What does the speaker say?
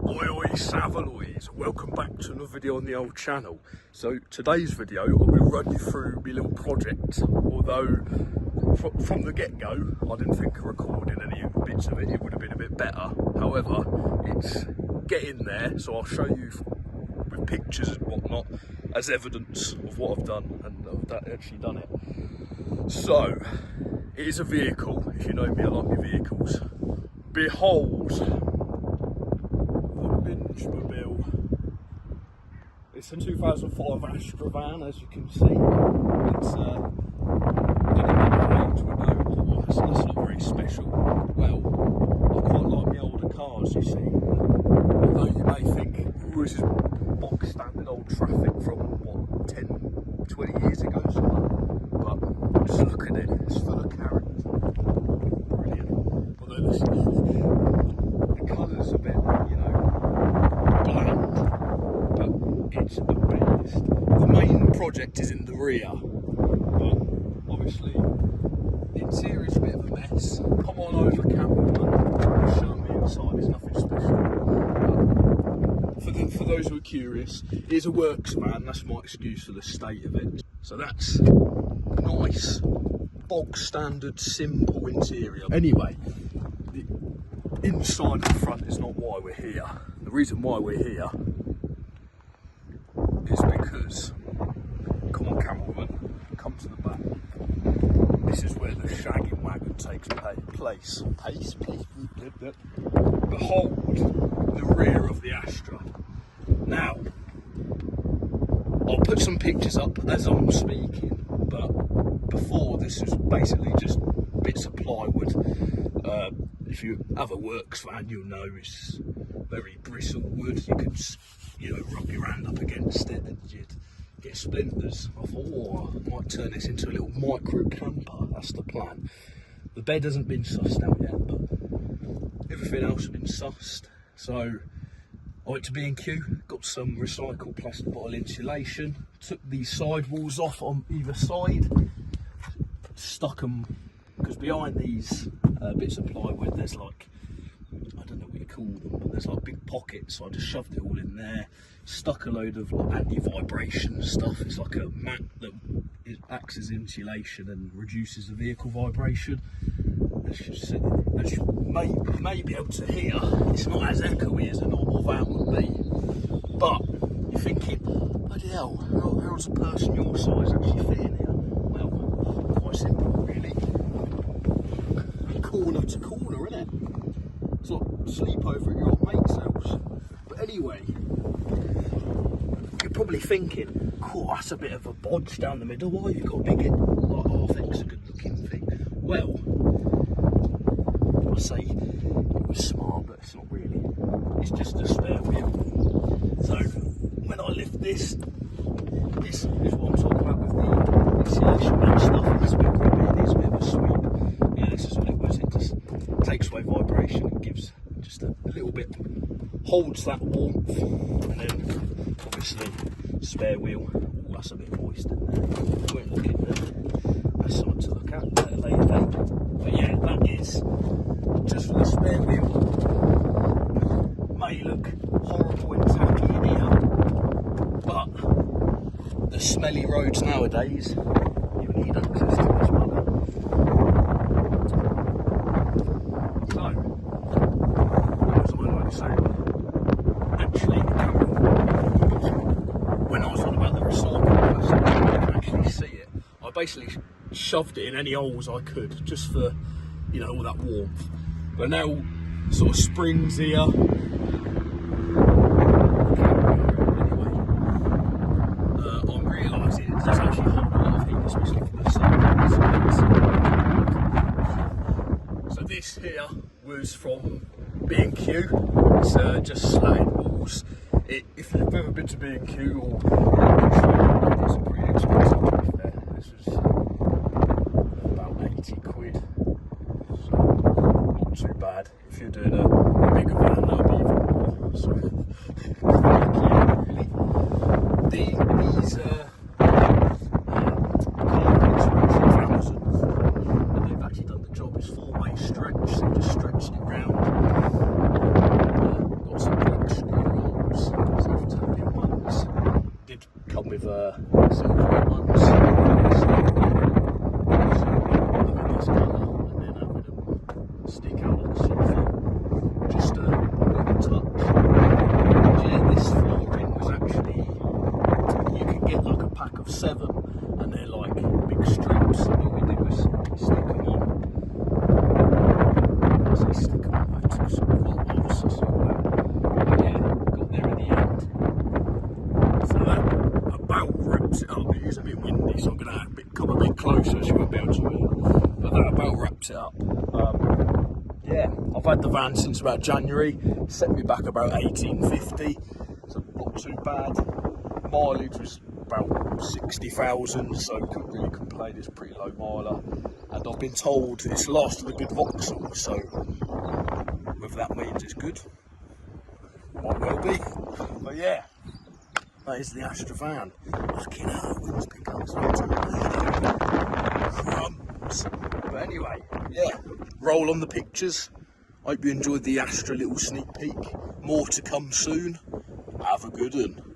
Oi oi Savaloys, welcome back to another video on the old channel. So today's video I'm going to run you through my little project, although from the get-go I didn't think of recording any bits of it, it would have been a bit better. However, it's getting there, so I'll show you with pictures and whatnot as evidence of what I've done, and I've actually done it. So, it is a vehicle. If you know me, I like my vehicles. Behold, the Bingemobile. It's a 2005 Astra van, as you can see. It's that's not very special. Well, I quite like my older cars, you see. Although you may think, oh, this is box standard old Traffic from what, 10, 20 years ago, but just look at it, it's full of character. Brilliant. Although the colour's a bit, you know, bland, but it's a beast. The main project is in the rear, but obviously the interior is a bit of a mess. Come on over, cameraman, show me inside, it's nothing special. For those who are curious, it is a works van, that's my excuse for the state of it. So that's nice, bog standard, simple interior. Anyway, the inside and front is not why we're here. The reason why we're here is because, come on cameraman, come to the back. This is where the shagging wagon takes place. Behold the rear of the Astra. Now, I'll put some pictures up as I'm speaking, but before, this was basically just bits of plywood. If you have a works van, you'll know it's very bristle wood. You could, you know, rub your hand up against it and you'd get splinters. I thought, oh, I might turn this into a little micro camper. That's the plan. The bed hasn't been sussed out yet, but everything else has been sussed. So I went to B&Q, got some recycled plastic bottle insulation, took these sidewalls off on either side, stuck them, because behind these bits of plywood there's like, I don't know what you call them, but there's like big pockets, so I just shoved it all in there, stuck a load of like anti-vibration stuff. It's like a mat that acts as insulation and reduces the vehicle vibration. As you may be able to hear, it's not as echoey as a normal van would be, but you're thinking, bloody hell, how's a person your size actually fit in here? Well, quite simple really, corner to corner, innit? It's like sleep over at your old mate's house. But anyway, you're probably thinking, cool, that's a bit of a bodge down the middle, why have you got a big, like half hexagon looking thing? Well, I say it was smart, but it's not really. It's just a spare wheel. So when I lift this is what I'm talking about with the insulation mat stuff. It's a bit grippy, it's a bit of a sweep. Yeah, this is what it was. It just takes away vibration and gives just a little bit, holds that warmth, and then obviously spare wheel. Oh, that's a bit moist in there. We won't look in there. That's something to look at at a later date. But yeah, that is just for the spare wheel. May look horrible and tacky in here, but the smelly roads nowadays, you need access to this mother. So, what was I like to say? Actually, when I was on about the recycling plastic, you can actually see it. I basically shoved it in any holes I could, just for, you know, all that warmth. But now, sort of springs here. Anyway, I'm realising it does actually hold a lot of heat, especially for the sun. So this here was from B&Q. It's just slatted walls. If you've ever been to B&Q or it's pretty expensive to be fair. This was about 80 quid. So not too bad. If you're doing a bigger van, that would be even more. So these carpets are actually thousands, and they've actually done the job. It's 4-way stretch, so just stretched it round. Got some bricks silvery ones. This colour, and then having them stick out sort of just a little touch. Yeah, this flooring was actually, you can get like a pack of 7 and they're like big strips. All we do is stick them on. So stick them on to sort of obviously sort of, but yeah, got there in the end. So that about wraps it up. It is a bit windy, so I'm going to have to come a bit closer so you won't be able to hear. But that about wraps it up. Yeah, I've had the van since about January. Set me back about 1850, so not too bad. Mileage was about 60,000, so couldn't really complain. It's a pretty low miler, and I've been told it's lasted a good Vauxhall, so whether that means it's good, might well be. But yeah, that is the Astra van. Fucking hell, the wind's picking up. But anyway, yeah, roll on the pictures. Hope you enjoyed the Astra little sneak peek. More to come soon. Have a good one.